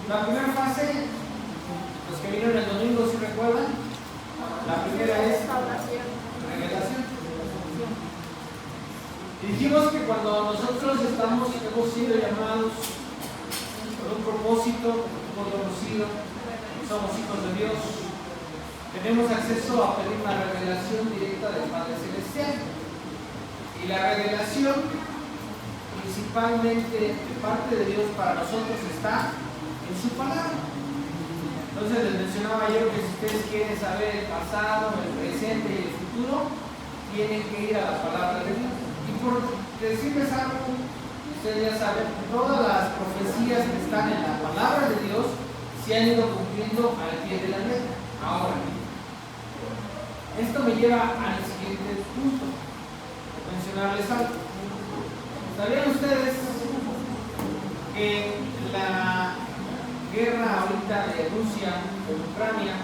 La primera fase, los que vinieron el domingo, ¿sí recuerdan? La primera es revelación. Y dijimos que cuando nosotros hemos sido llamados por un propósito, hemos conocido, somos hijos de Dios, tenemos acceso a pedir una revelación directa del Padre Celestial. Y la revelación, principalmente de parte de Dios para nosotros, está en su palabra. Entonces les mencionaba yo que si ustedes quieren saber el pasado, el presente y el futuro, tienen que ir a la palabra de Dios. Y por decirles algo, ustedes ya saben, todas las profecías que están en la palabra de Dios se han ido cumpliendo al pie de la letra. Ahora, esto me lleva al siguiente punto, mencionarles algo. ¿Sabían ustedes que la guerra ahorita de Rusia con Ucrania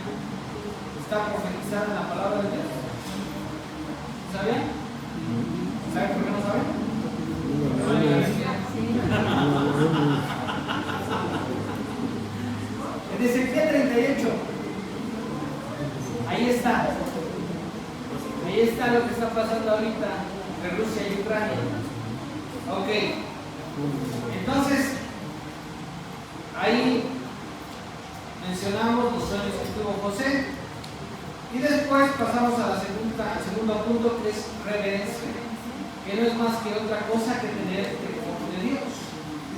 está profetizada en la palabra de Dios? ¿Sabían? ¿Saben por qué no saben? En Ezequiel 38, ahí está lo que está pasando ahorita de Rusia y Ucrania. Ok, entonces ahí mencionamos los sueños que tuvo José y después pasamos al segundo punto, que es reverencia, que no es más que otra cosa que tener temor de Dios.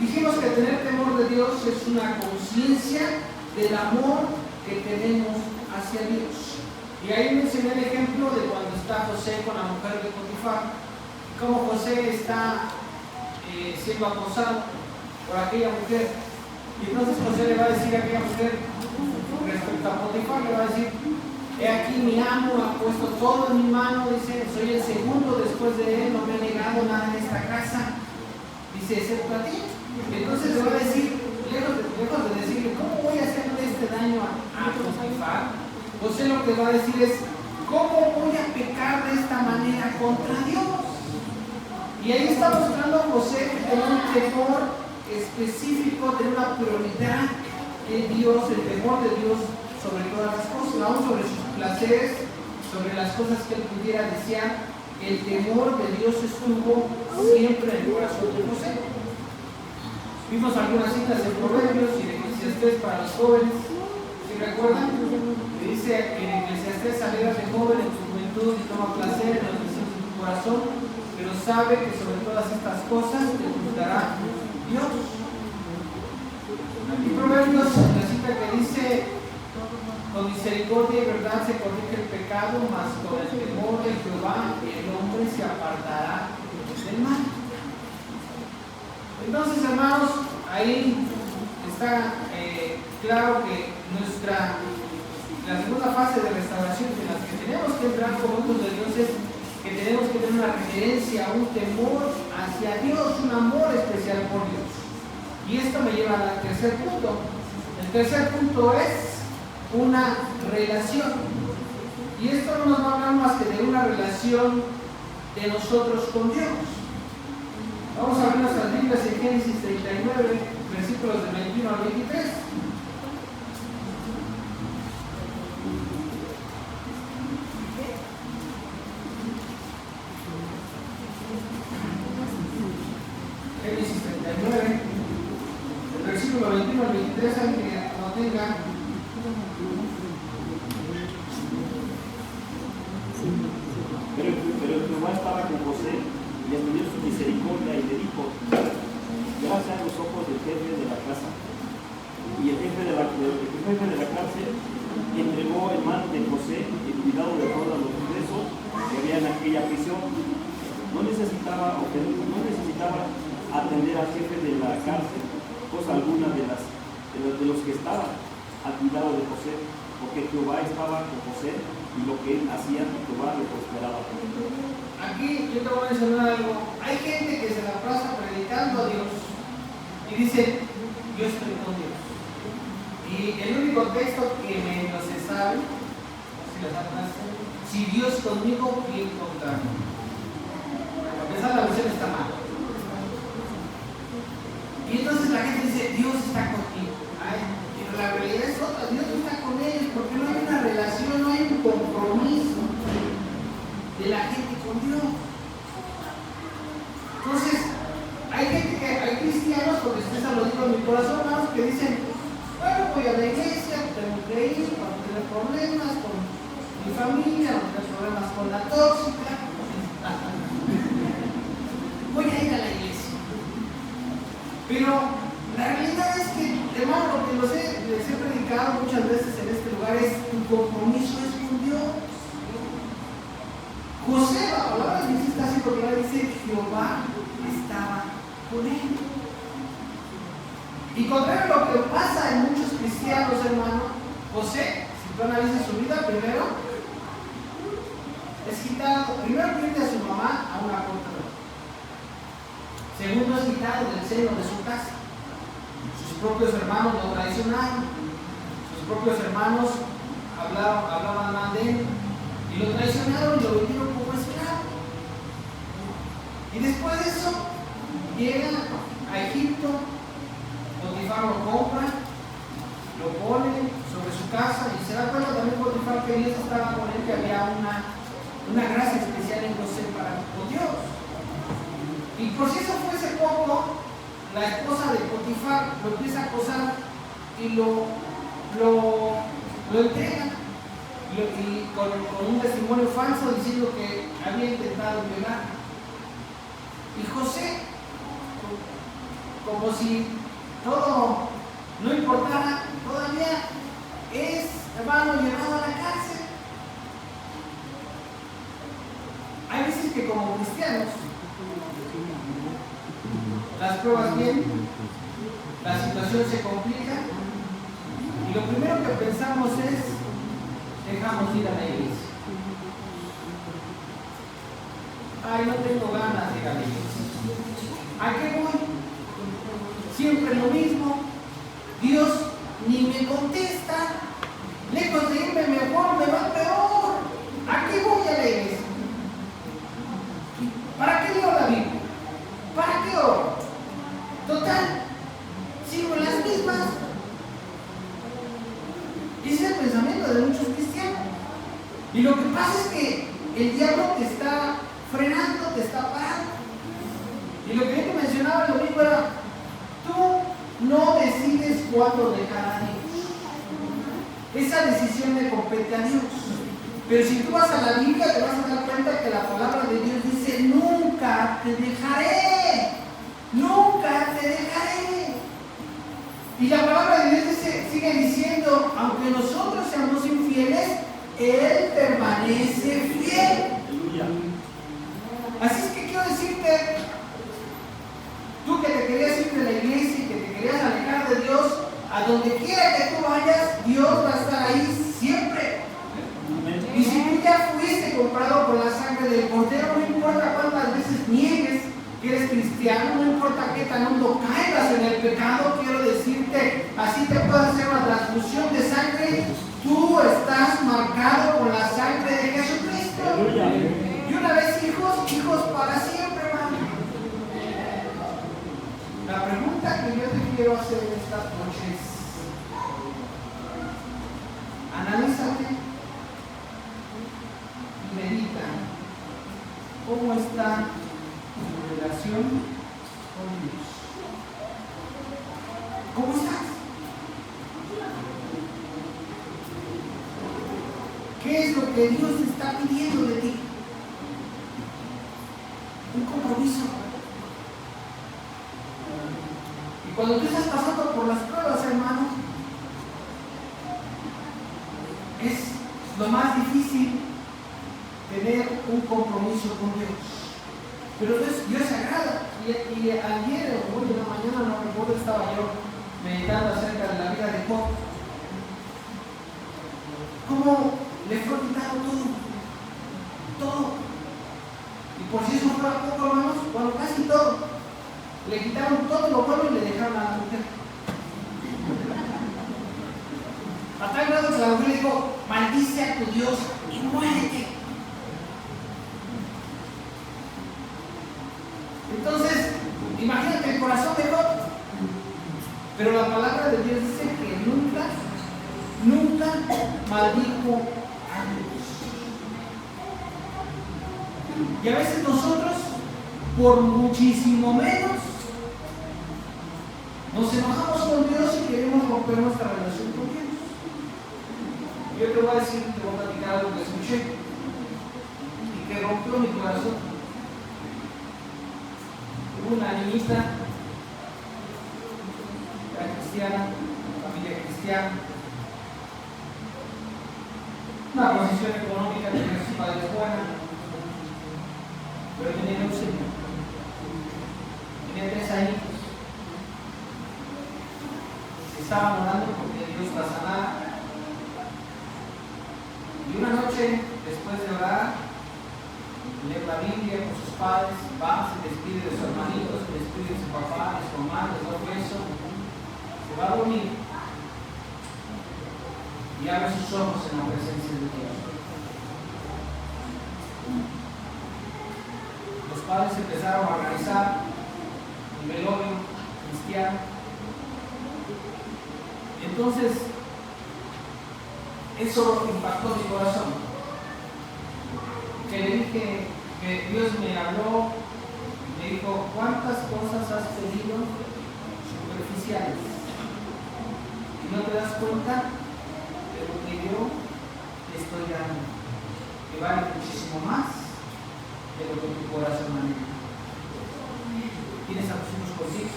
Dijimos que tener temor de Dios es una conciencia del amor que tenemos hacia Dios. Y ahí mencioné el ejemplo de cuando está José con la mujer de Potifar, cómo José está siendo acosado por aquella mujer. Y entonces José le va a decir a aquella mujer, respecto a Potifar, le va a decir: he aquí mi amo ha puesto todo en mi mano, dice, soy el segundo después de él, no me he negado nada en esta casa, dice, excepto a ti. Y entonces le va a decir, lejos de decirle, ¿cómo voy a hacerle este daño a Potifar? José lo que va a decir es, ¿cómo voy a pecar de esta manera contra Dios? Y ahí está mostrando José que tiene un temor específico, tiene una prioridad en Dios, el temor de Dios sobre todas las cosas, aún sobre sus placeres, sobre las cosas que él pudiera desear. El temor de Dios estuvo siempre en el corazón de José. Vimos algunas citas de Proverbios y de Eclesiastés para los jóvenes. ¿Sí recuerdan? Que dice en Eclesiastés: alegrate de joven en tu juventud y toma placer en los deseos de tu corazón, pero sabe que sobre todas estas cosas te juzgará Dios. Aquí Proverbios, la cita que dice: con misericordia y verdad se corrige el pecado, mas con el temor de Jehová el hombre se apartará del mal. Entonces, hermanos, ahí está claro que la segunda fase de restauración en la que tenemos que entrar como hijos de Dios es que tenemos que tener una reverencia, un temor hacia Dios, un amor especial por Dios. Y esto me lleva al tercer punto. El tercer punto es una relación. Y esto no nos va a hablar más que de una relación de nosotros con Dios. Vamos a ver nuestras Biblias en Génesis 39, versículos de 21 al 23. Génesis 39, el versículo 21 al 23, alguien que no tenga. Pero Jehová estaba con José y le pidió su misericordia y le dijo: gracias a los ojos del jefe de la casa. Y el jefe de la cárcel entregó en manos de José el cuidado de todos los presos que había en aquella prisión. No necesitaba atender al jefe de la cárcel cosa alguna de los que estaban al cuidado de José, porque Jehová estaba con José y lo que él hacía, Jehová le prosperaba. Aquí yo te voy a mencionar algo. Hay gente que se la pasa predicando a Dios y dice: yo estoy con Dios. Y el único texto que menos se sabe, si Dios conmigo, ¿quién contra mí? Porque esa la versión está mal. Y entonces la gente dice: Dios está contigo. Ay, la realidad es otra. Dios no está con ellos porque no hay una relación, no hay un compromiso de la gente con Dios. Entonces, hay cristianos, porque ustedes se lo digo en mi corazón, hermanos, que dicen, bueno, voy a la iglesia, tengo que ir para no tener problemas con mi familia, no tener problemas con la tóxica. Voy a ir a la iglesia. Pero la realidad es que, hermano, lo que les he predicado muchas veces en este lugar es tu compromiso es con Dios. José, la palabra dice, está así porque ahora dice Jehová estaba con él. Y contrario a lo que pasa en muchos cristianos, hermano, José, si tú analizas su vida, primero es quitado, primero pierde a su mamá a una corta edad. Segundo, es quitado del seno de su casa. Sus propios hermanos lo traicionaron. Sus propios hermanos hablaban mal de él. Y lo traicionaron y lo vendieron como esclavo. Y después de eso, llega a Egipto, Potifar lo compra, lo pone sobre su casa y se da cuenta también Potifar que Dios estaba con él, que había una gracia especial en José para con Dios. Y por si eso fuese poco, la esposa de Potifar lo empieza a acosar y lo entrega. Y con un testimonio falso diciendo que había intentado violar. Y José, como si todo no importara, todavía es, hermano, llevado a la cárcel. Hay veces que como cristianos las pruebas vienen, la situación se complica y lo primero que pensamos es dejamos ir a la iglesia. Ay, no tengo ganas de ir a la iglesia. ¿A qué voy? Siempre lo mismo. Dios ni me contesta. Lejos de irme mejor, me va peor. ¿A qué voy a la iglesia? ¿Para qué leo la Biblia? ¿Para qué oro? Total, sigo en las mismas. Ese es el pensamiento de muchos cristianos. Y lo que pasa es que el diablo te está frenando, te está parando. Y lo que yo te mencionaba el domingo era, tú no decides cuándo dejar a Dios. Esa decisión le compete a Dios. Pero si tú vas a la Biblia te vas a dar cuenta que la palabra de Dios dice, nunca te dejaré. Nunca te dejaré. Y la palabra de Dios sigue diciendo, aunque nosotros seamos infieles, Él permanece fiel. Así es que quiero decirte, tú que te querías ir de la iglesia y que te querías alejar de Dios, a donde quiera que tú vayas, Dios va a estar ahí siempre. Y si tú ya fuiste comprado por la sangre del Cordero, no importa cuántas veces niegues que eres cristiano, no importa qué tan hondo caigas en el pecado, quiero decirte, así te puede hacer una transfusión de sangre, tú estás marcado con la sangre de Jesucristo. Y una vez hijos para siempre, hermano. La pregunta que yo te quiero hacer esta noche es, analízate y medita cómo está tu relación con Dios. ¿Cómo estás? ¿Qué es lo que Dios te está pidiendo de ti? Un compromiso. Y cuando tú estás pasando por las pruebas, hermano, es lo más difícil tener un compromiso con Dios. Pero Dios se agrada. Y ayer o hoy en la mañana, no recuerdo, estaba yo meditando acerca de la vida de Job. Cómo le fue quitado todo. Y por si eso fuera poco, hermanos, bueno, casi todo. Le quitaron todo lo bueno y le dejaron a la mujer. A tal grado que la mujer le dijo, maldice a tu Dios y muérete. Entonces, imagínate el corazón de Job. Pero la palabra de Dios dice que nunca maldijo a Dios. Y a veces nosotros, por muchísimo menos, nos enojamos con Dios y queremos romper nuestra relación con Dios. Yo te voy a decir, te voy a platicar algo que escuché y que rompió mi corazón. Hubo una niñita, era cristiana, familia cristiana, una posición económica, tenía sus padres buenas, pero tenía leucemia. Tenía 3 años. Estaban orando porque Dios la sanara. Y una noche, después de orar, leer la Biblia con sus padres, va, se despide de sus hermanitos, se despide de su papá, de su mamá, les da un beso, se va a dormir y abre sus ojos en la presencia de Dios. Los padres empezaron a organizar un velorio cristiano. Entonces, eso impactó mi corazón. Que le dije, que Dios me habló, me dijo, ¿cuántas cosas has pedido superficiales? Y no te das cuenta de lo que yo te estoy dando, que vale muchísimo más de lo que tu corazón anhela. Tienes a tus hijos contigo.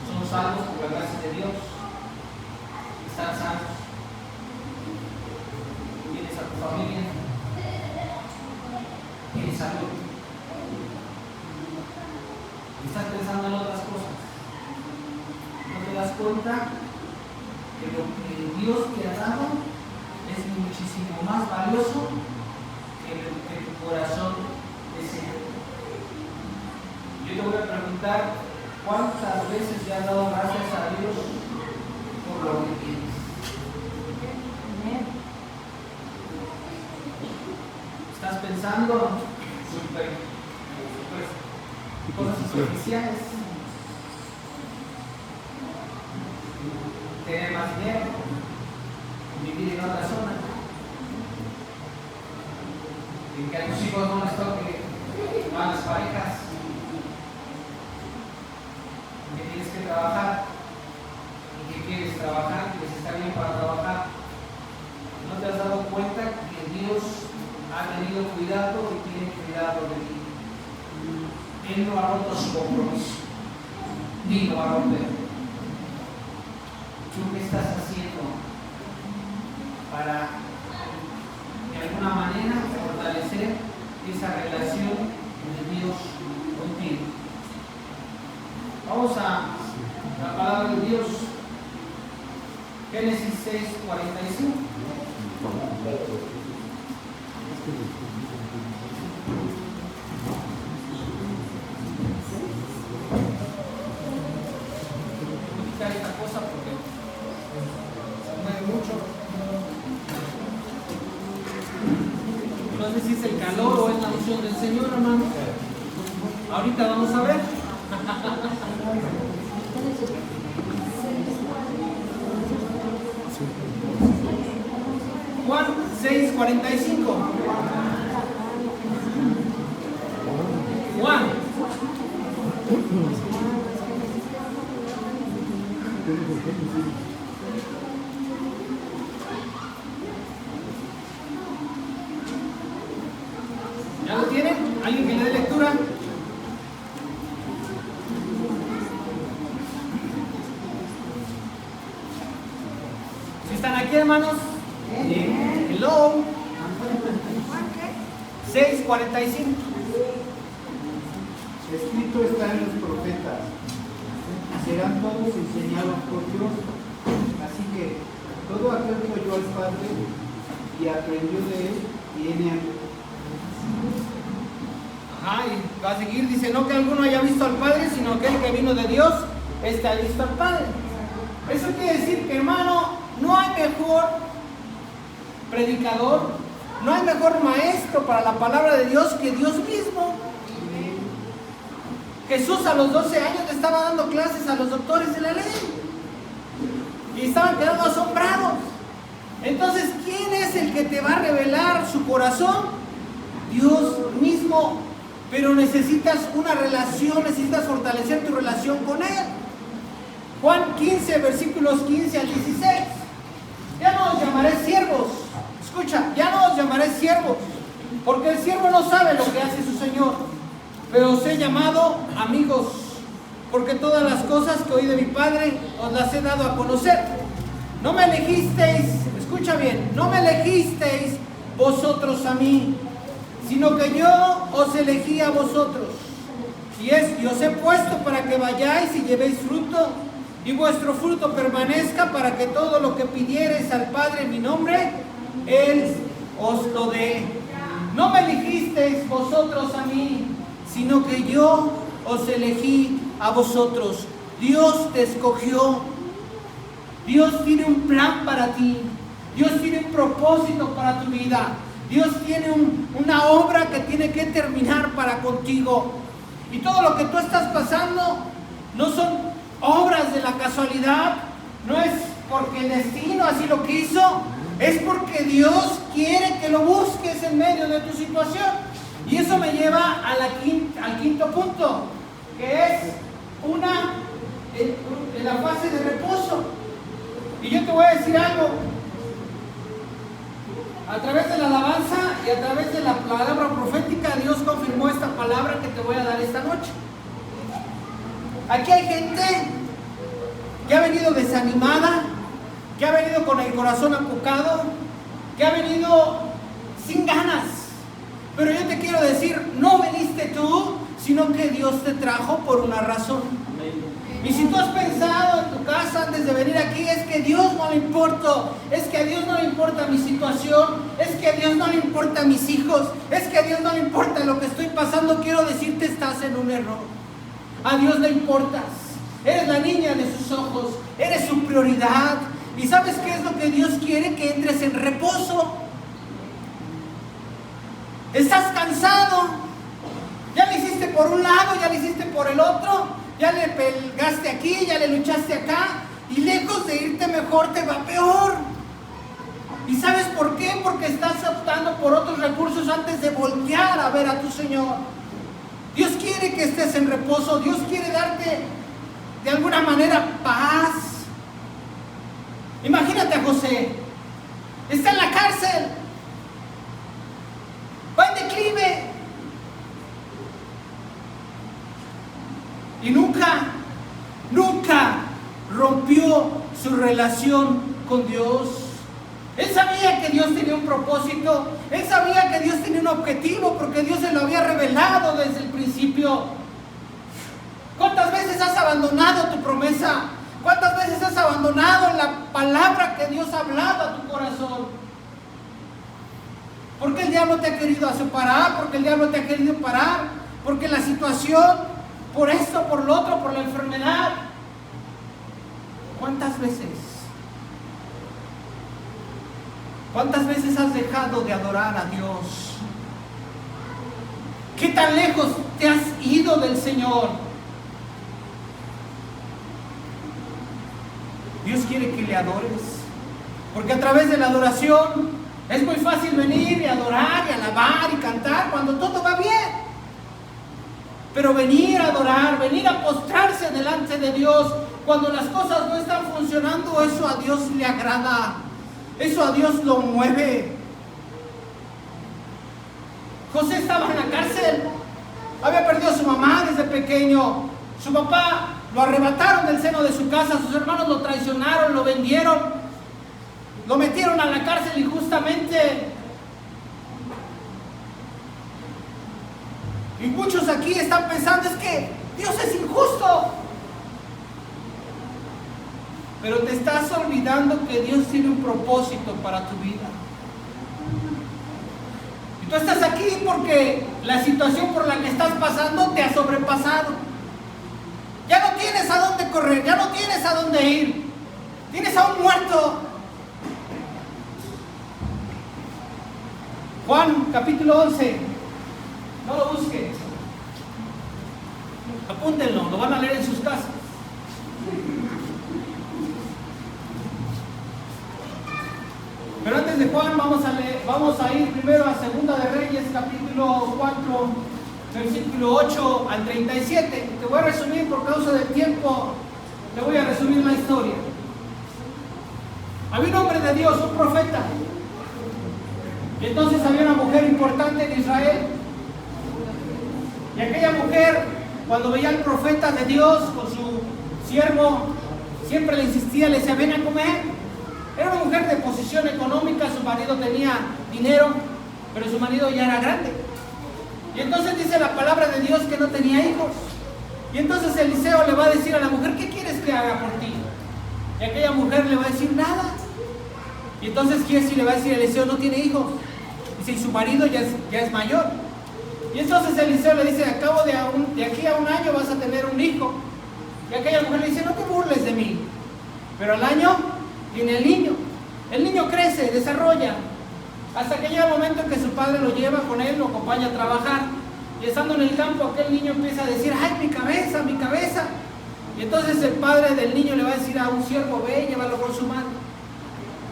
Son salvos por la gracia de Dios. Están sanos. Tienes a tu familia. Tienes salud. Y estás pensando en otras cosas. No te das cuenta que lo que Dios te ha dado es muchísimo más valioso que lo que tu corazón desea. Yo te voy a preguntar, ¿cuántas veces le has dado gracias a Dios por lo que tienes? ¿Estás pensando cosas superficiales? Tener más dinero, vivir en otra zona, en que a tus hijos no les toque malas parejas, que tienes que trabajar y que quieres trabajar, que les está bien para trabajar. ¿No te has dado cuenta que Dios ha tenido cuidado y tiene cuidado de ti? Él no ha roto su compromiso, ni lo va a romper. ¿Tú qué estás haciendo para de alguna manera fortalecer esa relación de Dios contigo? Vamos a la palabra de Dios. Génesis 6:45. Voy a quitar esta cosa porque se mueve mucho. No sé si es el calor o es la unción del Señor, hermano. Ahorita vamos a ver. Juan 6:45. Juan. ¿Ya lo tienen? ¿Alguien que le dé lectura? ¿Sí están aquí, hermanos? Hello. 6:45. Escrito está en los profetas, serán todos enseñados por Dios. Así que todo aquel que oyó al Padre y aprendió de él, tiene a Dios. Ajá, y va a seguir, dice, no que alguno haya visto al Padre, sino que el que vino de Dios, ha visto al Padre. Eso quiere decir que, hermano, no hay mejor predicador, no hay mejor maestro para la palabra de Dios que Dios mismo. Jesús a los 12 años le estaba dando clases a los doctores de la ley. Y estaban quedando asombrados. Entonces, ¿quién es el que te va a revelar su corazón? Dios mismo. Pero necesitas una relación, necesitas fortalecer tu relación con Él. Juan 15, versículos 15 al 16. Ya no os llamaré siervos. Escucha, ya no os llamaré siervos, porque el siervo no sabe lo que hace su Señor. Pero os he llamado amigos, porque todas las cosas que oí de mi Padre os las he dado a conocer. No me elegisteis, escucha bien, no me elegisteis vosotros a mí, sino que yo os elegí a vosotros. Y os he puesto para que vayáis y llevéis fruto, y vuestro fruto permanezca, para que todo lo que pidiereis al Padre en mi nombre, Él os lo dé. No me elegisteis vosotros a mí, sino que yo os elegí a vosotros. Dios te escogió. Dios tiene un plan para ti. Dios tiene un propósito para tu vida. Dios tiene una obra que tiene que terminar para contigo. Y todo lo que tú estás pasando no son obras de la casualidad, no es porque el destino así lo quiso, es porque Dios quiere que lo busques en medio de tu situación. Y eso me lleva al quinto punto, que es en la fase de reposo. Y yo te voy a decir algo. A través de la alabanza y a través de la palabra profética, Dios confirmó esta palabra que te voy a dar esta noche. Aquí hay gente que ha venido desanimada, que ha venido con el corazón apocado, que ha venido sin ganas. Pero yo te quiero decir, no viniste tú, sino que Dios te trajo por una razón. Y si tú has pensado en tu casa antes de venir aquí, es que a Dios no le importa, es que a Dios no le importa mi situación, es que a Dios no le importa mis hijos, es que a Dios no le importa lo que estoy pasando, quiero decirte, estás en un error. A Dios le importas, eres la niña de sus ojos, eres su prioridad. ¿Y sabes qué es lo que Dios quiere? Que entres en reposo. Estás cansado, ya le hiciste por un lado, ya le hiciste por el otro, ya le pegaste aquí, ya le luchaste acá, y lejos de irte mejor te va peor. ¿Y sabes por qué? Porque estás optando por otros recursos antes de voltear a ver a tu Señor. Dios quiere que estés en reposo, Dios quiere darte de alguna manera paz. Imagínate a José, está en la cárcel, va en declive, y nunca rompió su relación con Dios. Él sabía que Dios tenía un propósito, él sabía que Dios tenía un objetivo, porque Dios se lo había revelado desde el principio. ¿Cuántas veces has abandonado tu promesa? ¿Cuántas veces has abandonado la palabra que Dios ha hablado a tu corazón? Porque el diablo te ha querido separar, porque el diablo te ha querido parar, porque la situación, por esto, por lo otro, por la enfermedad. ¿Cuántas veces? ¿Cuántas veces has dejado de adorar a Dios? ¿Qué tan lejos te has ido del Señor? Dios quiere que le adores, porque a través de la adoración es muy fácil venir y adorar y alabar y cantar cuando todo va bien. Pero venir a adorar, venir a postrarse delante de Dios cuando las cosas no están funcionando, eso a Dios le agrada, eso a Dios lo mueve. José estaba en la cárcel, había perdido a su mamá desde pequeño, su papá lo arrebataron del seno de su casa, sus hermanos lo traicionaron, lo vendieron, lo metieron a la cárcel injustamente. Y muchos aquí están pensando, es que Dios es injusto. Pero te estás olvidando que Dios tiene un propósito para tu vida. Y tú estás aquí porque la situación por la que estás pasando te ha sobrepasado. Ya no tienes a dónde correr, ya no tienes a dónde ir. Tienes a un muerto. Juan capítulo 11. No lo busques. Apúntenlo, lo van a leer en sus casas. Pero antes de Juan vamos a ir primero a Segunda de Reyes, capítulo 4, versículo 8 al 37. Te voy a resumir por causa del tiempo, te voy a resumir la historia. Había un hombre de Dios, un profeta. Y entonces había una mujer importante en Israel. Y aquella mujer, cuando veía al profeta de Dios con su siervo, siempre le insistía, le decía, ven a comer. Era una mujer de posición económica, su marido tenía dinero, pero su marido ya era grande. Y entonces dice la palabra de Dios que no tenía hijos. Y entonces Eliseo le va a decir a la mujer, ¿qué quieres que haga por ti? Y aquella mujer le va a decir, nada. Y entonces Giesi le va a decir, Eliseo no tiene hijos. Dice, y su marido ya es mayor. Y entonces Eliseo le dice, a cabo de aquí a un año vas a tener un hijo. Y aquella mujer le dice, no te burles de mí. Pero al año viene el niño. El niño crece, desarrolla, hasta que llega el momento en que su padre lo lleva con él, lo acompaña a trabajar. Y estando en el campo, aquel niño empieza a decir, ¡ay, mi cabeza, mi cabeza! Y entonces el padre del niño le va a decir a un siervo, ve, llévalo con su mano.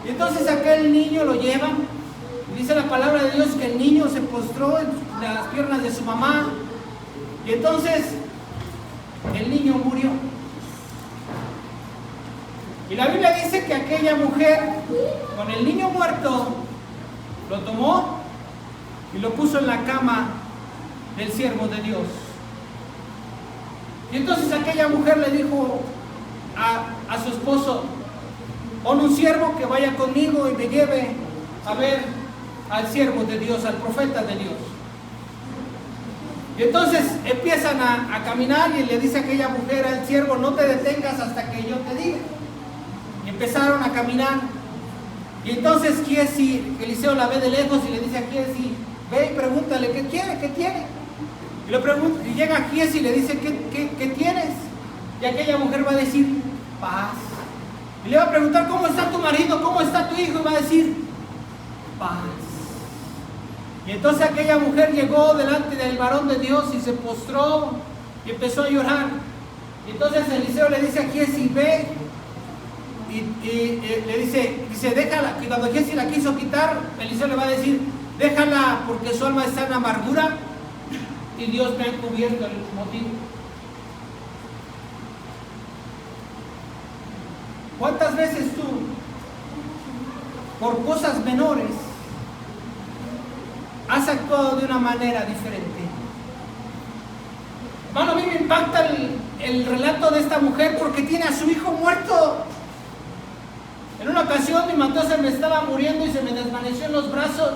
Y entonces aquel niño lo lleva. Y dice la palabra de Dios que el niño se postró en las piernas de su mamá. Y entonces el niño murió. Y la Biblia dice que aquella mujer, con el niño muerto, lo tomó y lo puso en la cama del siervo de Dios. Y entonces aquella mujer le dijo a su esposo, pon un siervo que vaya conmigo y me lleve a ver al siervo de Dios, al profeta de Dios. Y entonces empiezan a caminar y le dice a aquella mujer al siervo, no te detengas hasta que yo te diga. Y empezaron a caminar. Y entonces Giesi, Eliseo la ve de lejos y le dice a Giesi, ve y pregúntale, ¿qué quiere? ¿Qué tiene? Y llega Giesi y le dice, ¿qué tienes? Y aquella mujer va a decir, paz. Y le va a preguntar, ¿cómo está tu marido? ¿Cómo está tu hijo? Y va a decir, paz. Y entonces aquella mujer llegó delante del varón de Dios y se postró y empezó a llorar. Y entonces Eliseo le dice a Giesi, ve. Y le dice, déjala. Y cuando Giesi la quiso quitar, Eliseo le va a decir, déjala porque su alma está en amargura y Dios me ha encubierto el motivo. ¿Cuántas veces tú, por cosas menores, has actuado de una manera diferente? Hermano, a mí me impacta el relato de esta mujer porque tiene a su hijo muerto. En una ocasión mi mamá se me estaba muriendo y se me desvaneció en los brazos.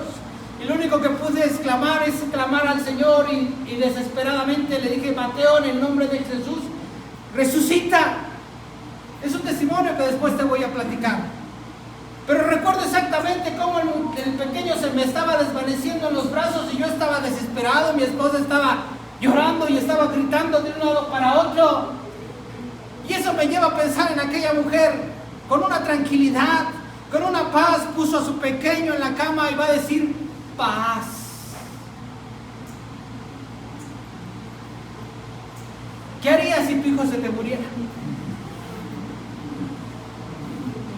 Y lo único que pude es clamar al Señor y desesperadamente le dije, Mateo, en el nombre de Jesús, resucita. Es un testimonio que después te voy a platicar. Pero recuerdo exactamente cómo el pequeño se me estaba desvaneciendo en los brazos y yo estaba desesperado, mi esposa estaba llorando y estaba gritando de un lado para otro. Y eso me lleva a pensar en aquella mujer. Con una tranquilidad, con una paz, puso a su pequeño en la cama y va a decir, paz. ¿Qué harías si tu hijo se te muriera?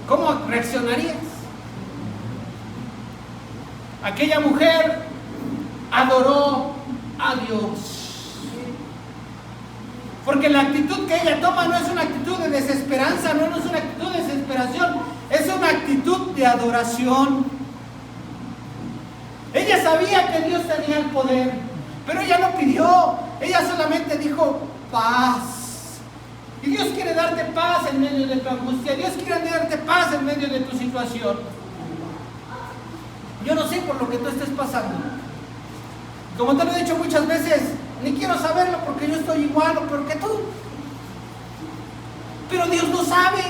¿Cómo reaccionarías? Aquella mujer adoró a Dios. Porque la actitud que ella toma no es una actitud de desesperanza, no es una actitud de desesperación, es una actitud de adoración. Ella sabía que Dios tenía el poder, pero ella no pidió, ella solamente dijo paz. Y Dios quiere darte paz en medio de tu angustia, Dios quiere darte paz en medio de tu situación. Yo no sé por lo que tú estés pasando. Como te lo he dicho muchas veces, ni quiero saberlo porque yo estoy igual o peor que tú. Pero Dios lo sabe.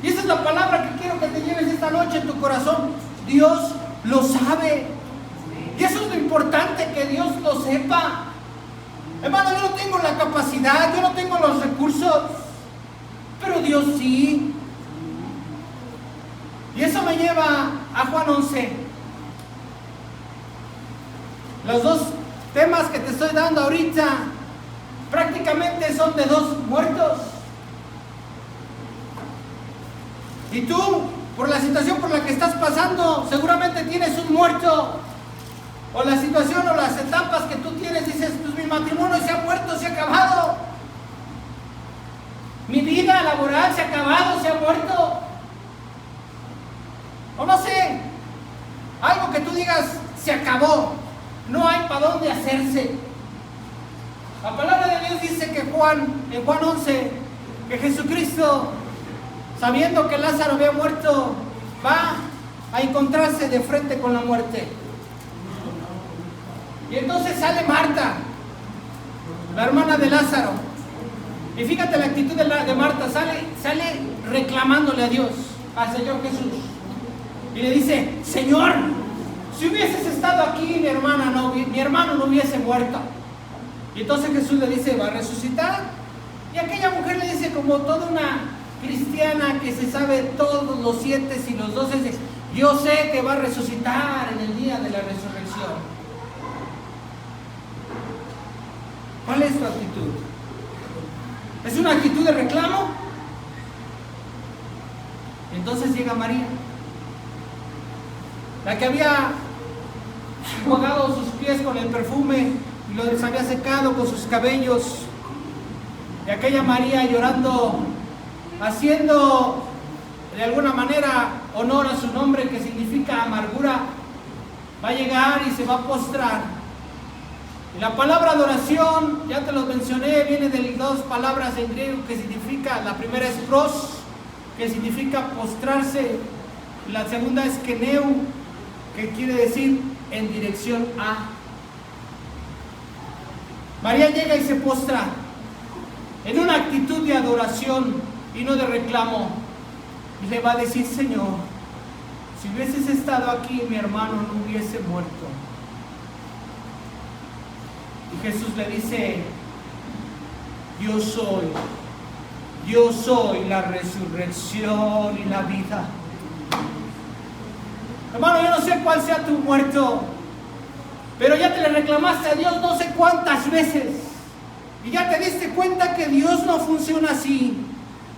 Y esa es la palabra que quiero que te lleves esta noche en tu corazón. Dios lo sabe. Y eso es lo importante, que Dios lo sepa. Hermano, yo no tengo la capacidad, yo no tengo los recursos, pero Dios sí. Y eso me lleva a Juan 11. Los dos temas que te estoy dando ahorita prácticamente son de 2 muertos. Y tú, por la situación por la que estás pasando, seguramente tienes un muerto. O la situación o las etapas que tú tienes, dices, pues mi matrimonio se ha muerto, se ha acabado. Mi vida laboral se ha acabado, se ha muerto. O no sé, algo que tú digas, se acabó. No hay para dónde hacerse. La palabra de Dios dice que en Juan 11, que Jesucristo, sabiendo que Lázaro había muerto, va a encontrarse de frente con la muerte. Y entonces sale Marta, la hermana de Lázaro. Y fíjate la actitud de Marta, sale reclamándole a Dios, al Señor Jesús. Y le dice, Señor, si hubieses estado aquí, mi hermano no hubiese muerto. Y entonces Jesús le dice, va a resucitar. Y aquella mujer le dice, como toda una cristiana que se sabe todos los 7 y los 12, dice, yo sé que va a resucitar en el día de la resurrección. ¿Cuál es tu actitud? ¿Es una actitud de reclamo? Entonces llega María, la que había enjuagado sus pies con el perfume y los había secado con sus cabellos. Y aquella María llorando, haciendo de alguna manera honor a su nombre, que significa amargura, va a llegar y se va a postrar. Y la palabra adoración, ya te lo mencioné, viene de 2 palabras en griego que significa, la primera es pros, que significa postrarse, y la segunda es keneu, que quiere decir en dirección a. María llega y se postra en una actitud de adoración y no de reclamo, y le va a decir, Señor, si hubieses estado aquí, mi hermano no hubiese muerto. Y Jesús le dice, yo soy la resurrección y la vida. Hermano, yo no sé cuál sea tu muerto, pero ya te le reclamaste a Dios no sé cuántas veces, y ya te diste cuenta que Dios no funciona así.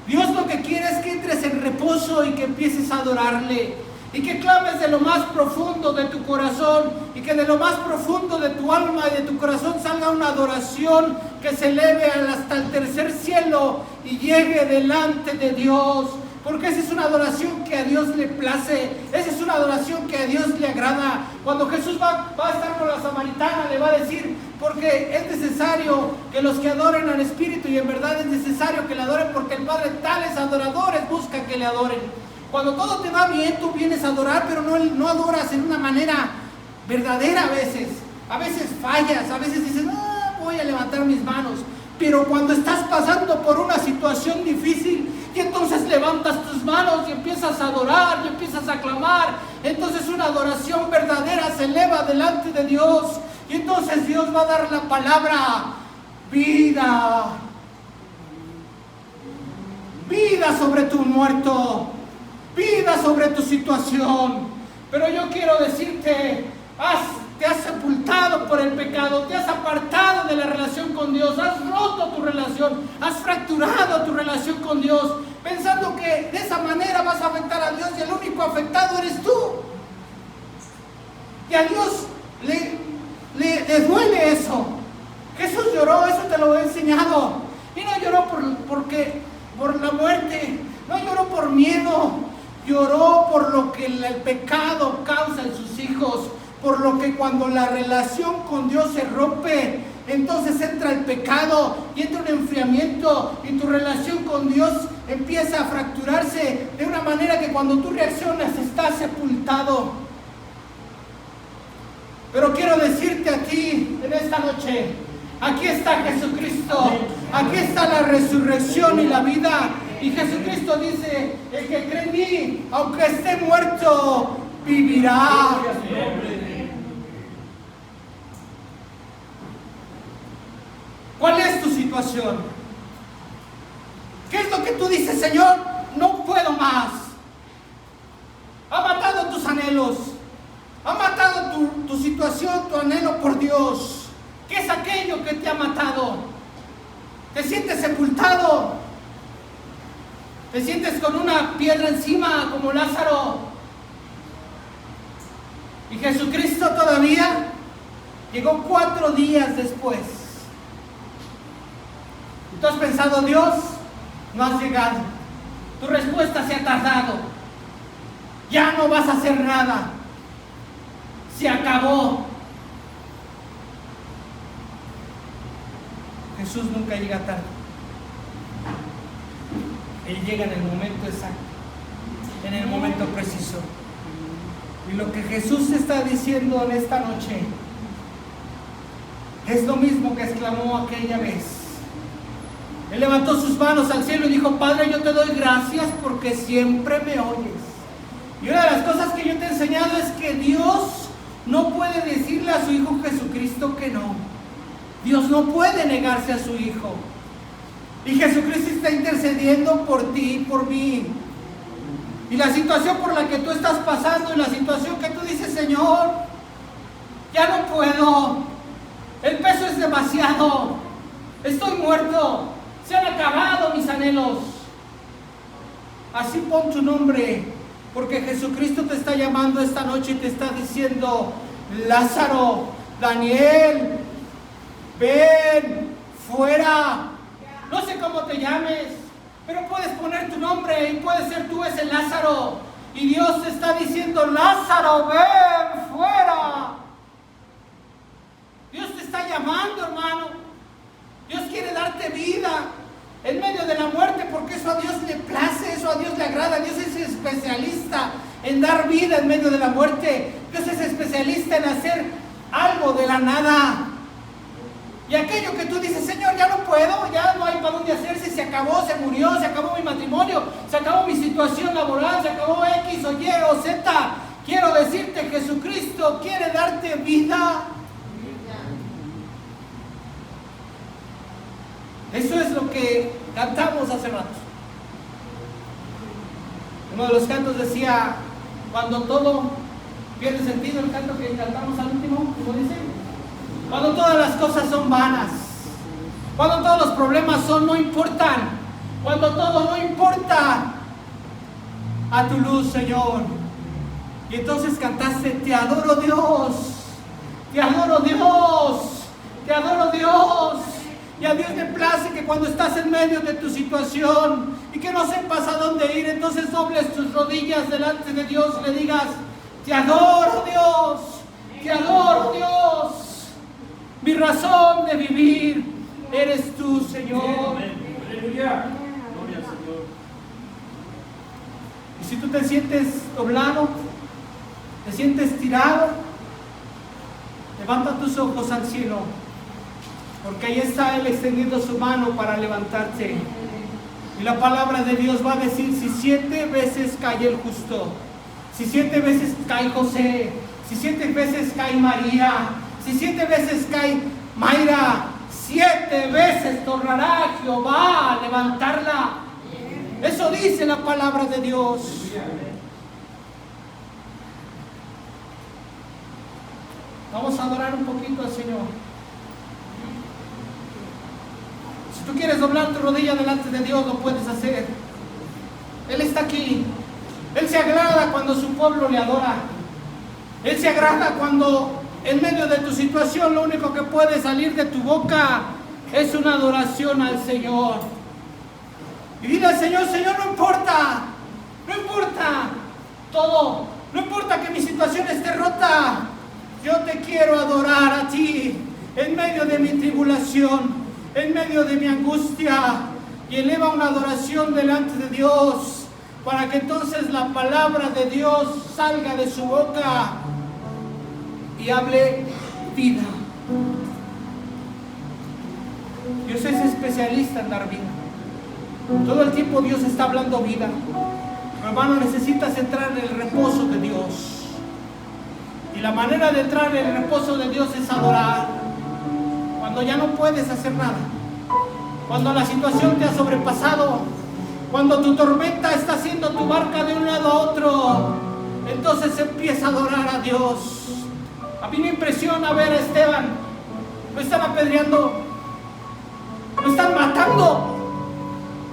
Dios lo que quiere es que entres en reposo y que empieces a adorarle, y que clames de lo más profundo de tu corazón, y que de lo más profundo de tu alma y de tu corazón salga una adoración que se eleve hasta el tercer cielo y llegue delante de Dios. Porque esa es una adoración que a Dios le place, esa es una adoración que a Dios le agrada. Cuando Jesús va a estar con la samaritana, le va a decir, porque es necesario que los que adoren al Espíritu, y en verdad es necesario que le adoren, porque el Padre tales adoradores busca que le adoren. Cuando todo te va bien, tú vienes a adorar, pero no adoras en una manera verdadera a veces. A veces fallas, a veces dices, voy a levantar mis manos. Pero cuando estás pasando por una situación difícil, y entonces levantas tus manos y empiezas a adorar y empiezas a clamar, entonces una adoración verdadera se eleva delante de Dios, y entonces Dios va a dar la palabra vida. Vida sobre tu muerto, vida sobre tu situación. Pero yo quiero decirte, te has sepultado por el pecado, te has apartado de la relación con Dios, has roto tu relación, has fracturado tu relación con Dios, pensando que de esa manera vas a afectar a Dios, y el único afectado eres tú. Y a Dios le duele eso. Jesús lloró, eso te lo he enseñado, y no lloró por la muerte, no lloró por miedo, lloró por lo que el pecado causa en sus hijos. Por lo que cuando la relación con Dios se rompe, entonces entra el pecado y entra un enfriamiento, y tu relación con Dios empieza a fracturarse de una manera que cuando tú reaccionas estás sepultado. Pero quiero decirte a ti en esta noche, aquí está Jesucristo, aquí está la resurrección y la vida. Y Jesucristo dice, el que cree en mí, aunque esté muerto, vivirá. ¿Cuál es tu situación? ¿Qué es lo que tú dices, Señor? No puedo más. Ha matado tus anhelos, ha matado tu situación, tu anhelo por Dios. ¿Qué es aquello que te ha matado? Te sientes con una piedra encima como Lázaro. Y Jesucristo todavía llegó 4 días después. Y tú has pensado, Dios, no has llegado. Tu respuesta se ha tardado. Ya no vas a hacer nada. Se acabó. Jesús nunca llega tarde. Él llega en el momento exacto, en el momento preciso. Y lo que Jesús está diciendo en esta noche es lo mismo que exclamó aquella vez. Él levantó sus manos al cielo y dijo: Padre, yo te doy gracias porque siempre me oyes. Y una de las cosas que yo te he enseñado es que Dios no puede decirle a su Hijo Jesucristo que no. Dios no puede negarse a su Hijo. Y Jesucristo está intercediendo por ti y por mí. Y la situación por la que tú estás pasando, y la situación que tú dices: Señor, ya no puedo, el peso es demasiado, estoy muerto, se han acabado mis anhelos. Así pon tu nombre, porque Jesucristo te está llamando esta noche y te está diciendo: Lázaro, Daniel, ven fuera. No sé cómo te llames, pero puedes poner tu nombre y puedes ser tú ese Lázaro. Y Dios te está diciendo: Lázaro, ven fuera. Dios te está llamando, hermano. Dios quiere darte vida en medio de la muerte, porque eso a Dios le place, eso a Dios le agrada. Dios es especialista en dar vida en medio de la muerte. Dios es especialista en hacer algo de la nada. Y aquello que tú dices: Señor, ya no puedo, ya no hay para dónde hacerse, se acabó, se murió, se acabó mi matrimonio, se acabó mi situación laboral, se acabó X o Y o Z. Quiero decirte, Jesucristo quiere darte vida. Eso es lo que cantamos hace rato. Uno de los cantos decía: cuando todo pierde sentido, el canto que cantamos al último, ¿cómo dice? Cuando todas las cosas son vanas, cuando todos los problemas no importan, cuando todo no importa, a tu luz, Señor. Y entonces cantaste: te adoro, Dios, te adoro, Dios, te adoro, Dios. Y a Dios le place que cuando estás en medio de tu situación y que no sepas a dónde ir, entonces dobles tus rodillas delante de Dios y le digas: te adoro, Dios, te adoro, Dios. Mi razón de vivir eres tú, Señor. Aleluya. Gloria al Señor. Y si tú te sientes doblado, te sientes tirado, levanta tus ojos al cielo, porque ahí está Él extendiendo su mano para levantarte. Y la palabra de Dios va a decir: si 7 veces cae el justo, si 7 veces cae José, si 7 veces cae María, si 7 veces cae Mayra, 7 veces tornará Jehová a levantarla. Eso dice la palabra de Dios. Vamos a adorar un poquito al Señor. Si tú quieres doblar tu rodilla delante de Dios, lo puedes hacer. Él está aquí. Él se agrada cuando su pueblo le adora. Él se agrada cuando en medio de tu situación lo único que puede salir de tu boca es una adoración al Señor. Y dile al Señor: Señor, no importa todo, no importa que mi situación esté rota, yo te quiero adorar a ti en medio de mi tribulación, en medio de mi angustia. Y eleva una adoración delante de Dios, para que entonces la palabra de Dios salga de su boca y hable vida. Dios es especialista en dar vida. Todo el tiempo Dios está hablando vida. Pero, hermano, necesitas entrar en el reposo de Dios. Y la manera de entrar en el reposo de Dios es adorar. Cuando ya no puedes hacer nada, cuando la situación te ha sobrepasado, cuando tu tormenta está haciendo tu barca de un lado a otro, entonces empieza a adorar a Dios. A mí me impresiona ver a Esteban. Lo están apedreando, lo están matando.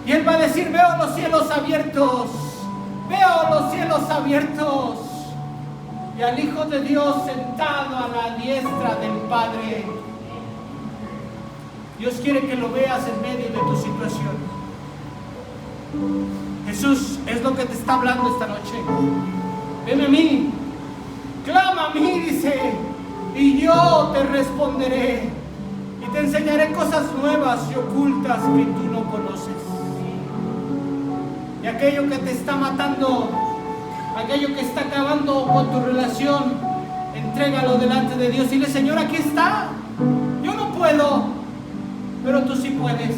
Y Y Él va a decir: veo los cielos abiertos, veo los cielos abiertos, y al Hijo de Dios sentado a la diestra del Padre. Dios quiere que lo veas en medio de tu situación. Jesús es lo que te está hablando esta noche. Ven a mí, clama a mí, dice, y yo te responderé, y te enseñaré cosas nuevas y ocultas que tú no conoces. Y aquello que te está matando, aquello que está acabando con tu relación, entrégalo delante de Dios. Dile: Señor, aquí está. Yo no puedo, pero tú sí puedes.